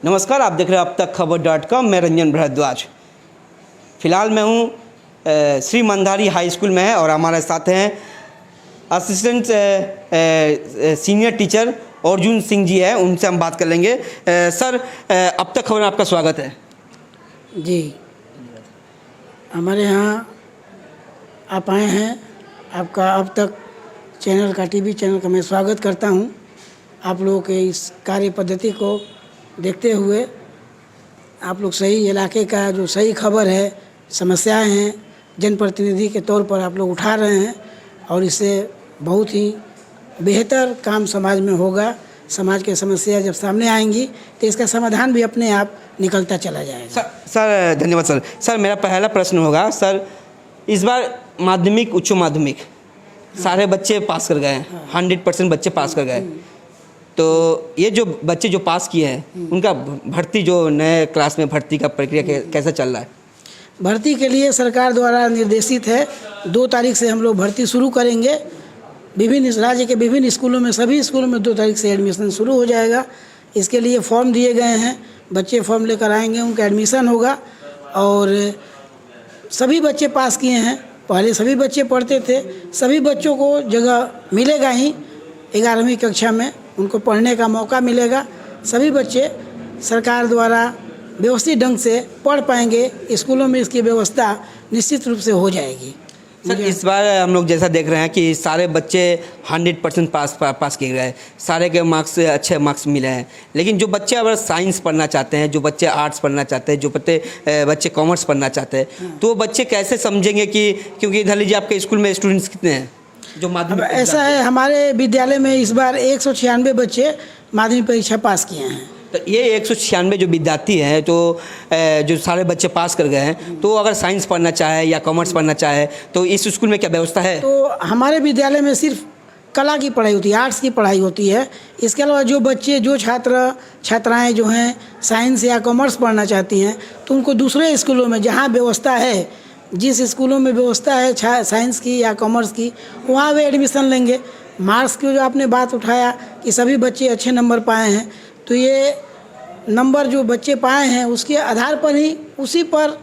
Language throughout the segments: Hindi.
नमस्कार, आप देख रहे हैं अब तक खबर.com। मैं रंजन भारद्वाज। फ़िलहाल मैं हूँ श्री मंदारी हाई स्कूल में है और हमारे साथ हैं assistant senior teacher Arjun Singh ji है। उनसे हम बात कर लेंगे। सर, अब तक खबर में आपका स्वागत है। जी, हमारे यहाँ आप आए हैं। आपका अब तक चैनल का टीवी चैनल का मैं स्वागत करता हूँ। आप लोगों के इस कार्य पद्धति को देखते हुए आप लोग सही इलाके का जो सही खबर है, समस्याएं हैं, जनप्रतिनिधि के तौर पर आप लोग उठा रहे हैं और इससे बहुत ही बेहतर काम समाज में होगा। समाज की समस्या जब सामने आएंगी तो इसका समाधान भी अपने आप निकलता चला जाएगा। सर धन्यवाद। सर मेरा पहला प्रश्न होगा, सर इस बार माध्यमिक उच्च माध्यमिक सारे बच्चे पास कर गए हैं। 100% बच्चे पास कर गए। तो ये जो बच्चे जो पास किए हैं उनका भर्ती, जो नए क्लास में भर्ती का प्रक्रिया कैसा चल रहा है? भर्ती के लिए सरकार द्वारा निर्देशित है 2 तारीख से हम लोग भर्ती शुरू करेंगे। विभिन्न राज्य के विभिन्न स्कूलों में, सभी स्कूलों में 2 तारीख से एडमिशन शुरू हो जाएगा। इसके लिए फॉर्म दिए गए हैं, बच्चे फॉर्म लेकर आएंगे, उनका एडमिशन होगा। और सभी बच्चे पास किए हैं। पहले सभी बच्चे पढ़ते थे, सभी बच्चों को जगह मिलेगा ही। 11वीं कक्षा में उनको पढ़ने का मौका मिलेगा। सभी बच्चे सरकार द्वारा व्यवस्थित ढंग से पढ़ पाएंगे। स्कूलों में इसकी व्यवस्था निश्चित रूप से हो जाएगी। सर इस बार हम लोग जैसा देख रहे हैं कि सारे बच्चे 100% पास किए गए, सारे के मार्क्स अच्छे मार्क्स मिले हैं। लेकिन जो बच्चे अगर साइंस पढ़ना चाहते हैं, जो बच्चे आर्ट्स पढ़ना चाहते हैं, जो बच्चे कॉमर्स पढ़ना चाहते हैं, तो वो बच्चे कैसे समझेंगे कि, क्योंकि इधर लीजिए आपके स्कूल में स्टूडेंट्स कितने हैं जो माध्यमिक? ऐसा है, हमारे विद्यालय में इस बार 196 बच्चे माध्यमिक परीक्षा पास किए हैं। तो ये 196 जो विद्यार्थी हैं, तो जो सारे बच्चे पास कर गए हैं, तो अगर साइंस पढ़ना चाहे या कॉमर्स पढ़ना चाहे तो इस स्कूल में क्या व्यवस्था है? तो हमारे विद्यालय में सिर्फ कला की पढ़ाई होती है, आर्ट्स की पढ़ाई होती है। इसके अलावा जो बच्चे, जो छात्राएं जो हैं साइंस या कॉमर्स पढ़ना चाहती हैं, तो उनको दूसरे स्कूलों में जहाँ व्यवस्था है, जिस स्कूलों में व्यवस्था है साइंस की या कॉमर्स की, वहाँ वे एडमिशन लेंगे। मार्क्स की जो आपने बात उठाया कि सभी बच्चे अच्छे नंबर पाए हैं, तो ये नंबर जो बच्चे पाए हैं उसके आधार पर ही, उसी पर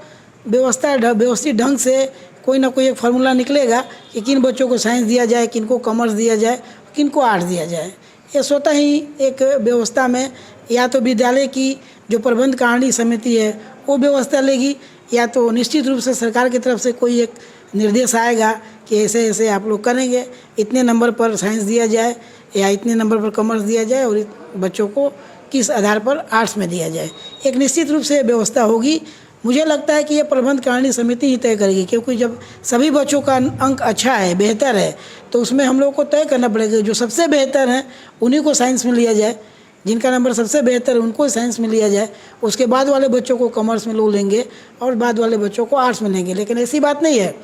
व्यवस्थित ढंग से कोई ना कोई एक फार्मूला निकलेगा कि किन बच्चों को साइंस दिया जाए, किन को कॉमर्स दिया जाए, किन को आर्ट्स दिया जाए। ये स्वतः ही एक व्यवस्था में या तो विद्यालय की जो प्रबंध कारिणी समिति है वो व्यवस्था लेगी, या तो निश्चित रूप से सरकार की तरफ से कोई एक निर्देश आएगा कि ऐसे ऐसे आप लोग करेंगे, इतने नंबर पर साइंस दिया जाए या इतने नंबर पर कॉमर्स दिया जाए और बच्चों को किस आधार पर आर्ट्स में दिया जाए। एक निश्चित रूप से व्यवस्था होगी। मुझे लगता है कि ये प्रबंध कारिणी समिति ही तय करेगी, क्योंकि जब सभी बच्चों का अंक अच्छा है, बेहतर है, तो उसमें हम लोग को तय करना पड़ेगा जो सबसे बेहतर हैं उन्हीं को साइंस में लिया जाए, जिनका नंबर सबसे बेहतर है उनको साइंस में लिया जाए। उसके बाद वाले बच्चों को कॉमर्स में लोग लेंगे और बाद वाले बच्चों को आर्ट्स में लेंगे। लेकिन ऐसी बात नहीं है।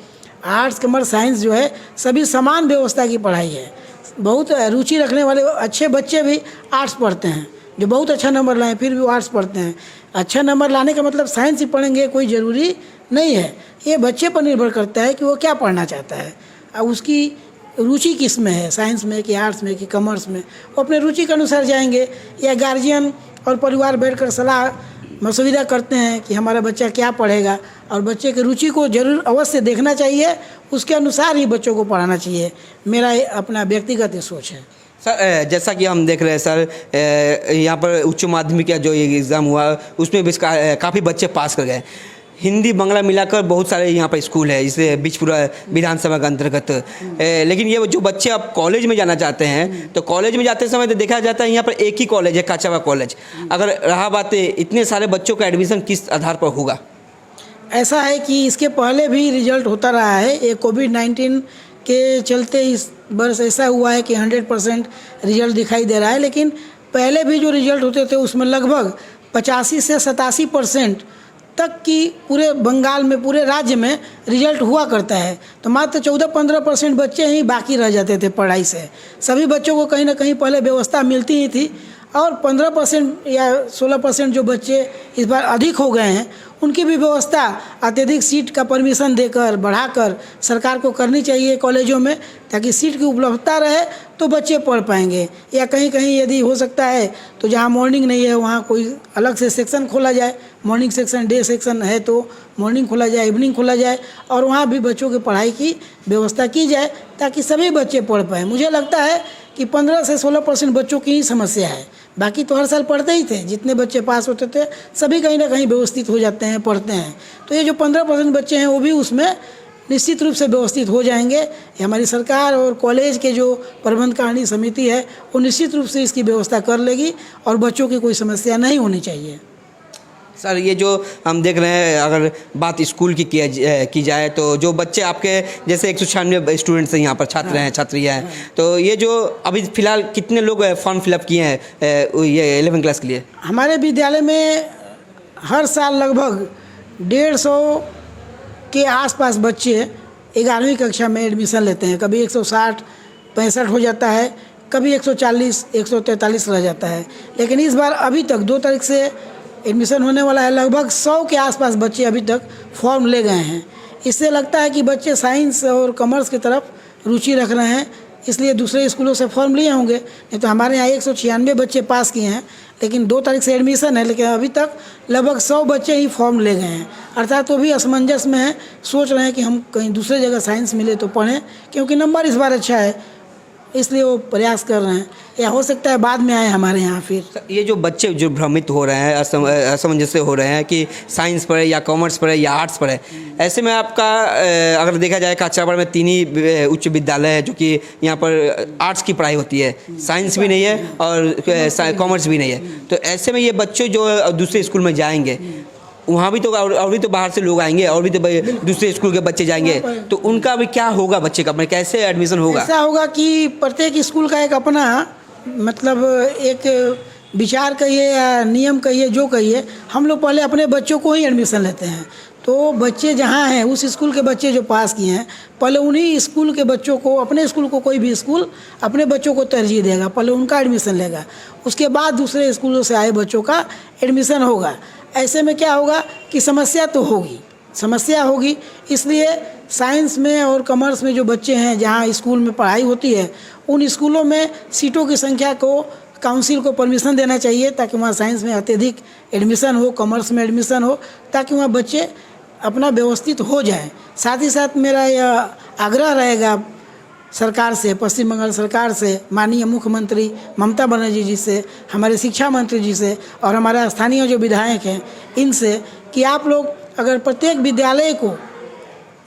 आर्ट्स, कॉमर्स, साइंस जो है सभी समान व्यवस्था की पढ़ाई है। बहुत रुचि रखने वाले अच्छे बच्चे भी आर्ट्स पढ़ते हैं, जो बहुत अच्छा नंबर लाए फिर भी वो आर्ट्स पढ़ते हैं। अच्छा नंबर लाने का मतलब साइंस ही पढ़ेंगे कोई ज़रूरी नहीं है। ये बच्चे पर निर्भर करता है कि वो क्या पढ़ना चाहता है और उसकी रुचि किस में है, साइंस में कि आर्ट्स में कि कॉमर्स में। वो अपने रुचि के अनुसार जाएंगे, या गार्जियन और परिवार बैठकर सलाह मशविरा करते हैं कि हमारा बच्चा क्या पढ़ेगा, और बच्चे की रुचि को जरूर अवश्य देखना चाहिए, उसके अनुसार ही बच्चों को पढ़ाना चाहिए। मेरा अपना व्यक्तिगत सोच है। सर जैसा कि हम देख रहे हैं सर, यहाँ पर उच्च माध्यमिक का जो एग्ज़ाम हुआ उसमें भी काफ़ी बच्चे पास कर गए। हिंदी बांग्ला मिलाकर बहुत सारे यहाँ पर स्कूल है, इसे बिचपुरा विधानसभा के अंतर्गत। लेकिन ये जो बच्चे अब कॉलेज में जाना चाहते हैं, तो कॉलेज में जाते समय तो देखा जाता है यहाँ पर एक ही कॉलेज है, काचावा कॉलेज। अगर रहा बात इतने सारे बच्चों का एडमिशन किस आधार पर होगा? ऐसा है कि इसके पहले भी रिजल्ट होता रहा है। ये कोविड-19 के चलते इस वर्ष ऐसा हुआ है कि 100% रिजल्ट दिखाई दे रहा है। लेकिन पहले भी जो रिजल्ट होते थे उसमें लगभग 85 से 87% तक की पूरे बंगाल में, पूरे राज्य में रिजल्ट हुआ करता है। तो मात्र 14-15% बच्चे ही बाकी रह जाते थे पढ़ाई से। सभी बच्चों को कहीं ना कहीं पहले व्यवस्था मिलती ही थी, और 15% या 16% जो बच्चे इस बार अधिक हो गए हैं उनकी भी व्यवस्था अत्यधिक सीट का परमिशन देकर, बढ़ाकर सरकार को करनी चाहिए कॉलेजों में, ताकि सीट की उपलब्धता रहे तो बच्चे पढ़ पाएंगे। या कहीं कहीं यदि हो सकता है तो जहाँ मॉर्निंग नहीं है वहाँ कोई अलग से सेक्शन खोला जाए, मॉर्निंग सेक्शन, डे सेक्शन है तो मॉर्निंग खोला जाए, इवनिंग खोला जाए, और वहाँ भी बच्चों की पढ़ाई की व्यवस्था की जाए ताकि सभी बच्चे पढ़ पाएँ। मुझे लगता है कि 15 से 16% बच्चों की ही समस्या है, बाकी तो हर साल पढ़ते ही थे। जितने बच्चे पास होते थे सभी कहीं ना कहीं व्यवस्थित हो जाते हैं, पढ़ते हैं। तो ये जो 15% बच्चे हैं वो भी उसमें निश्चित रूप से व्यवस्थित हो जाएंगे। ये हमारी सरकार और कॉलेज के जो प्रबंधकारिणी समिति है वो निश्चित रूप से इसकी व्यवस्था कर लेगी और बच्चों की कोई समस्या नहीं होनी चाहिए। सर ये जो हम देख रहे हैं, अगर बात स्कूल की की जाए तो जो बच्चे आपके जैसे 196 स्टूडेंट्स हैं यहाँ पर, छात्र हैं, छात्रियाँ हैं, तो ये जो अभी फ़िलहाल कितने लोग फॉर्म फिलअप किए हैं ये 11वीं क्लास के लिए? हमारे विद्यालय में हर साल लगभग 150 के आसपास बच्चे 11वीं कक्षा में एडमिशन लेते हैं। कभी 160, 65 हो जाता है, कभी 140, 143 रह जाता है। लेकिन इस बार अभी तक 2 तारीख से एडमिशन होने वाला है, लगभग 100 के आसपास बच्चे अभी तक फॉर्म ले गए हैं। इससे लगता है कि बच्चे साइंस और कॉमर्स की तरफ रुचि रख रहे हैं, इसलिए दूसरे स्कूलों से फॉर्म लिए होंगे। नहीं तो हमारे यहाँ 196 बच्चे पास किए हैं, लेकिन 2 तारीख से एडमिशन है, लेकिन अभी तक लगभग 100 बच्चे ही फॉर्म ले गए हैं। अर्थात वो भी असमंजस में हैं, सोच रहे हैं कि हम कहीं दूसरे जगह साइंस मिले तो पढ़ें, क्योंकि नंबर इस बार अच्छा है, इसलिए वो प्रयास कर रहे हैं। या हो सकता है बाद में आए हमारे यहाँ। फिर ये जो बच्चे जो भ्रमित हो रहे हैं, असमंजस हो रहे हैं कि साइंस पढ़े या कॉमर्स पढ़े या आर्ट्स पढ़े, ऐसे में आपका अगर देखा जाए काछापाड़ में 3 ही उच्च विद्यालय है जो कि यहाँ पर आर्ट्स की पढ़ाई होती है, साइंस भी नहीं है और कॉमर्स भी नहीं है। तो ऐसे में ये बच्चे जो दूसरे स्कूल में जाएंगे, वहाँ भी तो और भी तो बाहर से लोग आएंगे और भी तो दूसरे स्कूल के बच्चे जाएंगे, तो उनका भी क्या होगा, बच्चे का कैसे एडमिशन होगा? ऐसा होगा कि प्रत्येक स्कूल का एक अपना मतलब एक विचार कहिए या नियम कहिए, जो कहिए, हम लोग पहले अपने बच्चों को ही एडमिशन लेते हैं। तो बच्चे जहाँ हैं, उस स्कूल के बच्चे जो पास किए हैं, पहले उन्हीं स्कूल के बच्चों को, अपने स्कूल को कोई भी स्कूल अपने बच्चों को तरजीह देगा, पहले उनका एडमिशन लेगा, उसके बाद दूसरे स्कूलों से आए बच्चों का एडमिशन होगा। ऐसे में क्या होगा कि समस्या तो होगी, समस्या होगी। इसलिए साइंस में और कॉमर्स में जो बच्चे हैं, जहाँ स्कूल में पढ़ाई होती है, उन स्कूलों में सीटों की संख्या को काउंसिल को परमिशन देना चाहिए ताकि वहाँ साइंस में अत्यधिक एडमिशन हो, कॉमर्स में एडमिशन हो, ताकि वहाँ बच्चे अपना व्यवस्थित हो जाए। साथ ही साथ मेरा यह आग्रह रहेगा सरकार से, पश्चिम बंगाल सरकार से, माननीय मुख्यमंत्री ममता बनर्जी जी से, हमारे शिक्षा मंत्री जी से और हमारे स्थानीय जो विधायक हैं इनसे, कि आप लोग अगर प्रत्येक विद्यालय को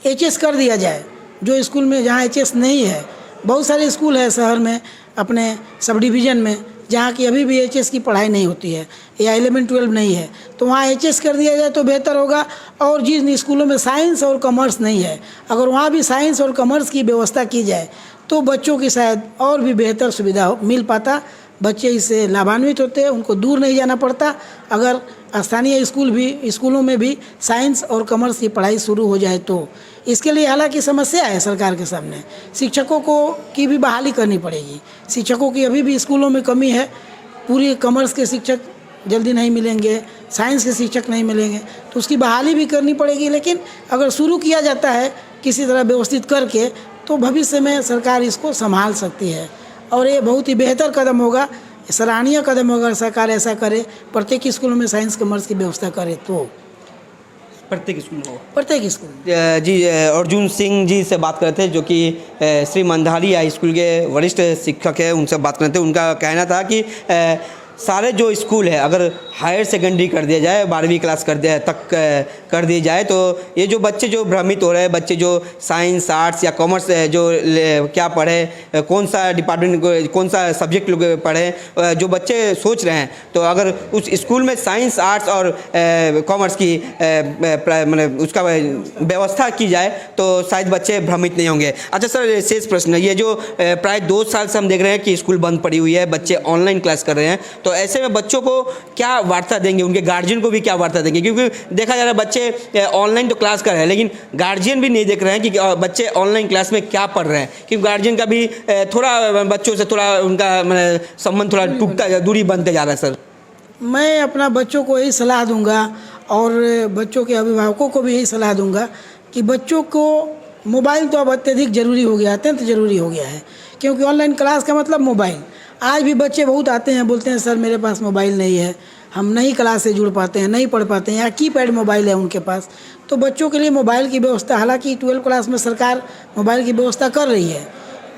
एचएस कर दिया जाए, जो स्कूल में जहाँ एचएस नहीं है, बहुत सारे स्कूल है शहर में, अपने सब डिवीज़न में, जहाँ की अभी भी एचएस की पढ़ाई नहीं होती है या 11-12 नहीं है, तो वहाँ एचएस कर दिया जाए तो बेहतर होगा। और जिन स्कूलों में साइंस और कॉमर्स नहीं है, अगर वहाँ भी साइंस और कॉमर्स की व्यवस्था की जाए तो बच्चों की शायद और भी बेहतर सुविधा मिल पाता, बच्चे इससे लाभान्वित होते हैं, उनको दूर नहीं जाना पड़ता। अगर स्थानीय स्कूलों में भी साइंस और कॉमर्स की पढ़ाई शुरू हो जाए तो इसके लिए हालांकि समस्या है सरकार के सामने, शिक्षकों की भी बहाली करनी पड़ेगी। शिक्षकों की अभी भी स्कूलों में कमी है, पूरी कॉमर्स के शिक्षक जल्दी नहीं मिलेंगे, साइंस के शिक्षक नहीं मिलेंगे, तो उसकी बहाली भी करनी पड़ेगी। लेकिन अगर शुरू किया जाता है किसी तरह व्यवस्थित करके, तो भविष्य में सरकार इसको संभाल सकती है और ये बहुत ही बेहतर कदम होगा, सराहनीय कदम होगा। अगर सरकार ऐसा करे, प्रत्येक स्कूलों में साइंस कॉमर्स की व्यवस्था करे तो प्रत्येक स्कूल हो, प्रत्येक स्कूल। जी अर्जुन सिंह जी से बात करते हैं जो कि श्री मंधारी हाई स्कूल के वरिष्ठ शिक्षक हैं, उनसे बात करते हैं। उनका कहना था कि सारे जो स्कूल है अगर हायर सेकेंडरी कर दिया जाए, 12वीं क्लास तक कर दिए जाए, तो ये जो बच्चे जो भ्रमित हो रहे हैं, बच्चे जो साइंस आर्ट्स या कॉमर्स जो क्या पढ़े, कौन सा डिपार्टमेंट, कौन सा सब्जेक्ट लोग पढ़े, जो बच्चे सोच रहे हैं, तो अगर उस स्कूल में साइंस आर्ट्स और कॉमर्स की मतलब उसका व्यवस्था की जाए तो शायद बच्चे भ्रमित नहीं होंगे। अच्छा सर, शेष प्रश्न, ये जो प्राय 2 साल से हम देख रहे हैं कि स्कूल बंद पड़ी हुई है, बच्चे ऑनलाइन क्लास कर रहे हैं, तो ऐसे में बच्चों को क्या वार्ता देंगे, उनके गार्जियन को भी क्या वार्ता देंगे? क्योंकि देखा जा रहा है बच्चे ऑनलाइन तो क्लास कर रहे हैं, लेकिन गार्जियन भी नहीं देख रहे हैं कि बच्चे ऑनलाइन क्लास में क्या पढ़ रहे हैं, क्योंकि गार्जियन का भी थोड़ा बच्चों से थोड़ा उनका संबंध थोड़ा टूटता, दूरी बनते जा रहा है। सर, मैं अपना बच्चों को यही सलाह दूंगा और बच्चों के अभिभावकों को भी यही सलाह दूंगा कि बच्चों को मोबाइल तो अब अत्यधिक ज़रूरी हो गया, अत्यंत ज़रूरी हो गया है, क्योंकि ऑनलाइन क्लास का मतलब मोबाइल। आज भी बच्चे बहुत आते हैं, बोलते हैं सर मेरे पास मोबाइल नहीं है, हम नहीं क्लास से जुड़ पाते हैं, नहीं पढ़ पाते हैं, या कीपैड मोबाइल है उनके पास। तो बच्चों के लिए मोबाइल की व्यवस्था, हालांकि 12 क्लास में सरकार मोबाइल की व्यवस्था कर रही है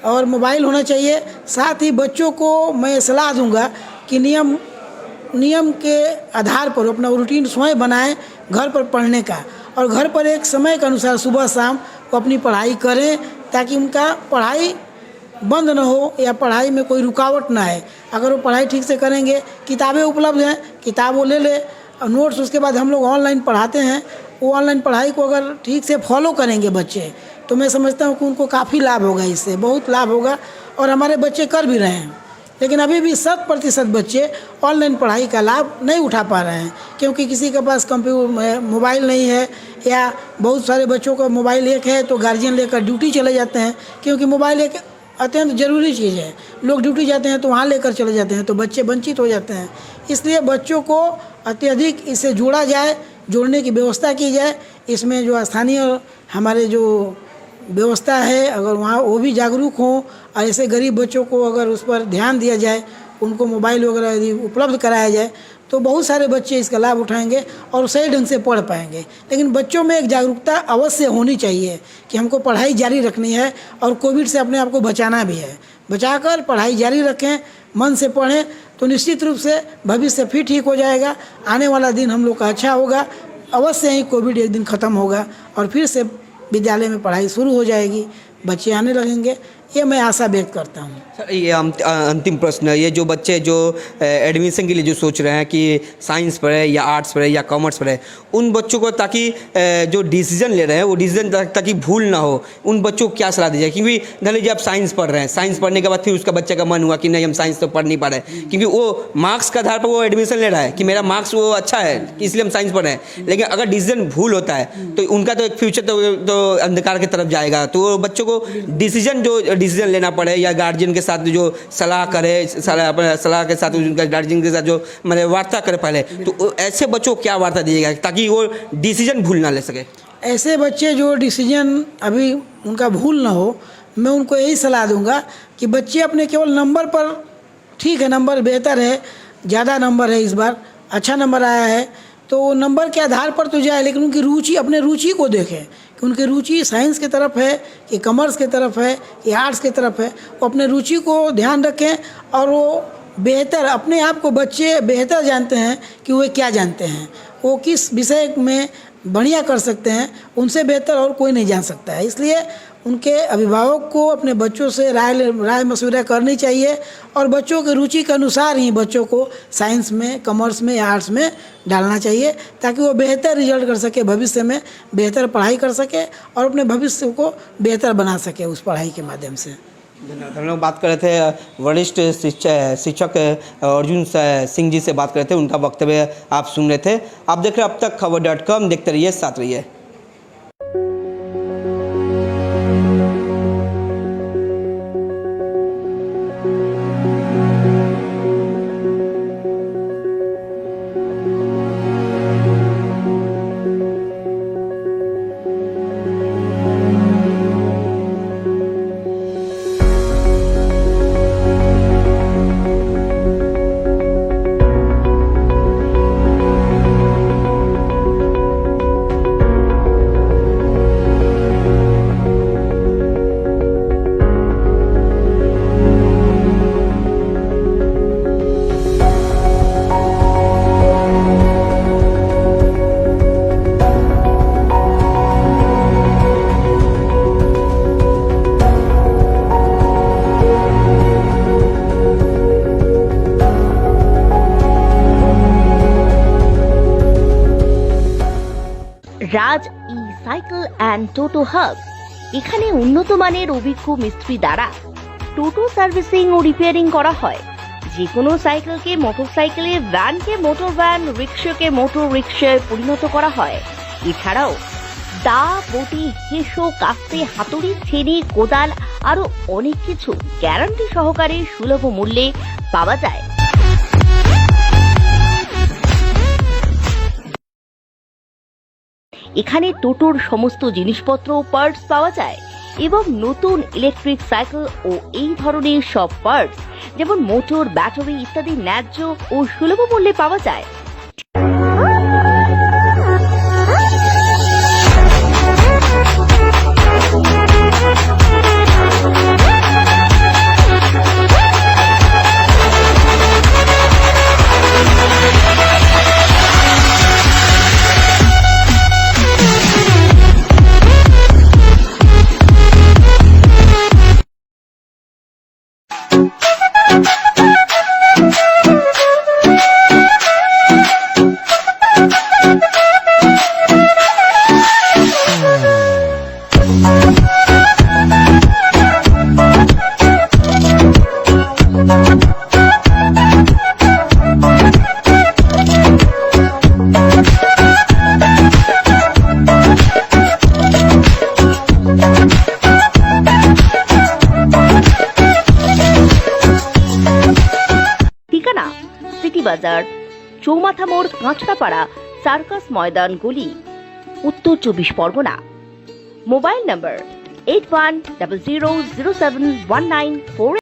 और मोबाइल होना चाहिए। साथ ही बच्चों को मैं सलाह दूंगा कि नियम के आधार पर अपना रूटीन स्वयं बनाएं घर पर पढ़ने का, और घर पर एक समय के अनुसार सुबह शाम वो अपनी पढ़ाई करें, ताकि उनका पढ़ाई बंद ना हो या पढ़ाई में कोई रुकावट ना आए। अगर वो पढ़ाई ठीक से करेंगे, किताबें उपलब्ध हैं, किताब वो ले ले, नोट्स उसके बाद हम लोग ऑनलाइन पढ़ाते हैं, वो ऑनलाइन पढ़ाई को अगर ठीक से फॉलो करेंगे बच्चे, तो मैं समझता हूँ कि उनको काफ़ी लाभ होगा, इससे बहुत लाभ होगा, और हमारे बच्चे कर भी रहे हैं। लेकिन अभी भी 100% बच्चे ऑनलाइन पढ़ाई का लाभ नहीं उठा पा रहे हैं, क्योंकि किसी के पास मोबाइल नहीं है, या बहुत सारे बच्चों का मोबाइल एक है तो गार्जियन लेकर ड्यूटी चले जाते हैं, क्योंकि मोबाइल एक अत्यंत ज़रूरी चीज़ है। लोग ड्यूटी जाते हैं तो वहाँ लेकर चले जाते हैं, तो बच्चे वंचित हो जाते हैं। इसलिए बच्चों को अत्यधिक इससे जोड़ा जाए, जोड़ने की व्यवस्था की जाए। इसमें जो स्थानीय हमारे जो व्यवस्था है, अगर वहाँ वो भी जागरूक हों, और ऐसे गरीब बच्चों को अगर उस पर ध्यान दिया जाए, उनको मोबाइल वगैरह यदि उपलब्ध कराया जाए, तो बहुत सारे बच्चे इसका लाभ उठाएंगे और सही ढंग से पढ़ पाएंगे। लेकिन बच्चों में एक जागरूकता अवश्य होनी चाहिए कि हमको पढ़ाई जारी रखनी है, और कोविड से अपने आप को बचाना भी है। बचाकर पढ़ाई जारी रखें, मन से पढ़ें, तो निश्चित रूप से भविष्य फिर ठीक हो जाएगा। आने वाला दिन हम लोग का अच्छा होगा। अवश्य ही कोविड एक दिन ख़त्म होगा और फिर से विद्यालय में पढ़ाई शुरू हो जाएगी, बच्चे आने लगेंगे, ये मैं आशा व्यक्त करता हूँ। सर, ये अंतिम प्रश्न है, ये जो बच्चे जो एडमिशन के लिए जो सोच रहे हैं कि साइंस पढ़े या आर्ट्स पढ़े या कॉमर्स पढ़े, उन बच्चों को ताकि जो डिसीजन ले रहे हैं वो डिसीजन ताकि भूल ना हो, उन बच्चों को क्या सलाह दी जाए? क्योंकि मान लीजिए आप साइंस पढ़ रहे हैं, साइंस पढ़ने के बाद फिर उसका बच्चे का मन हुआ कि नहीं हम साइंस तो पढ़ नहीं पा रहे, क्योंकि वो मार्क्स के आधार पर वो एडमिशन ले रहा है कि मेरा मार्क्स वो अच्छा है इसलिए हम साइंस पढ़ रहे हैं। लेकिन अगर डिसीजन भूल होता है तो उनका तो एक फ्यूचर तो अंधकार की तरफ जाएगा। तो वो बच्चों को डिसीजन लेना पड़े, या गार्जियन के साथ जो सलाह करे, सलाह के साथ उनका गार्जियन के साथ जो मतलब वार्ता करे पहले, तो ऐसे बच्चों को क्या वार्ता दीजिएगा ताकि वो डिसीजन भूल ना ले सके? ऐसे बच्चे जो डिसीजन अभी उनका भूल ना हो, मैं उनको यही सलाह दूंगा कि बच्चे अपने केवल नंबर पर, ठीक है नंबर बेहतर है, ज़्यादा नंबर है इस बार, अच्छा नंबर आया है, तो नंबर के आधार पर तो जाए, लेकिन उनकी रुचि, अपने रुचि को देखें कि उनकी रुचि साइंस की तरफ है कि कॉमर्स की तरफ है या आर्ट्स की तरफ है। वो अपने रुचि को ध्यान रखें, और वो बेहतर, अपने आप को बच्चे बेहतर जानते हैं कि वो क्या जानते हैं, वो किस विषय में बढ़िया कर सकते हैं, उनसे बेहतर और कोई नहीं जान सकता है। इसलिए उनके अभिभावक को अपने बच्चों से राय मशवरा करनी चाहिए, और बच्चों की रुचि के अनुसार ही बच्चों को साइंस में, कॉमर्स में या आर्ट्स में डालना चाहिए, ताकि वो बेहतर रिजल्ट कर सके, भविष्य में बेहतर पढ़ाई कर सके और अपने भविष्य को बेहतर बना सके उस पढ़ाई के माध्यम से। हम लोग बात कर रहे थे वरिष्ठ शिक्षक अर्जुन सिंह जी से बात कर रहे थे, उनका वक्तव्य आप सुन रहे थे। आप देख रहे हैं अब तक खबर.com, देखते रहिए, साथ रहिए। রাজ ই সাইকেল অ্যান্ড টোটো হাব। এখানে উন্নত মানের অভিজ্ঞ মিস্ত্রি দ্বারা টোটো সার্ভিসিং ও রিপেয়ারিং করা হয়। যে কোনো সাইকেলকে মোটরসাইকেলে, ভ্যানকে মোটর ভ্যান, রিক্সাকে মোটর রিক্সায় পরিণত করা হয়। এছাড়াও দা, বটি, হেসো, কাস্তে, হাতুড়ি, ছেনি, কোদাল আরো অনেক কিছু গ্যারান্টি সহকারে সুলভ মূল্যে পাওয়া যায়। এখানে টোটোর সমস্ত জিনিসপত্র ও পার্টস পাওয়া যায়। এবং নতুন ইলেকট্রিক সাইকেল ও এই ধরনের সব পার্টস যেমন মোটর, ব্যাটারি ইত্যাদি ন্যায্য ও সুলভ মূল্যে পাওয়া যায়। ঠিকানা সিটি বাজার, চৌমাথা মোড়, কাঁচরাপাড়া, সার্কাস ময়দান গলি, উত্তর 24 পরগনা। মোবাইল নম্বর 8100071948।